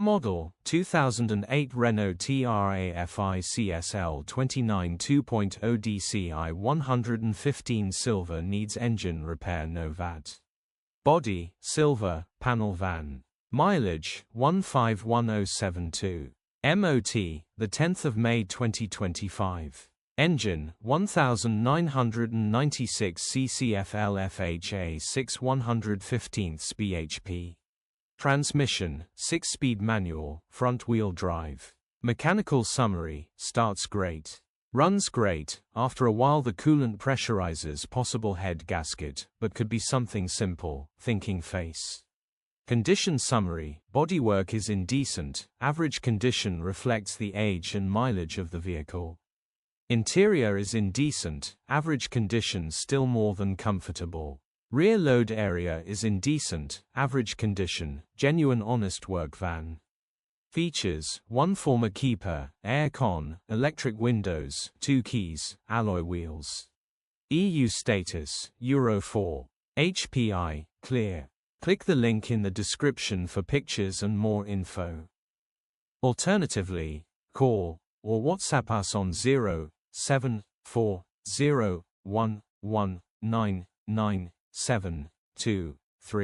Model, 2008 Renault Trafic CSL 2.0 DCI 115 silver needs engine repair no VAT. Body, silver, panel van. Mileage, 151072. MOT, the 10th of May 2025. Engine, 1996 CCFL FHA 6/115 bhp. Transmission, 6-speed manual, front-wheel drive. Mechanical summary, starts great. Runs great, after a while the coolant pressurizes possible head gasket, but could be something simple, thinking face. Condition summary, bodywork is indecent, average condition reflects the age and mileage of the vehicle. Interior is indecent, average condition still more than comfortable. Rear load area is indecent, average condition, genuine honest work van. Features, 1 former keeper, air con, electric windows, 2 keys, alloy wheels. EU status, Euro 4. HPI, clear. Click the link in the description for pictures and more info. Alternatively, call or WhatsApp us on 07401199723.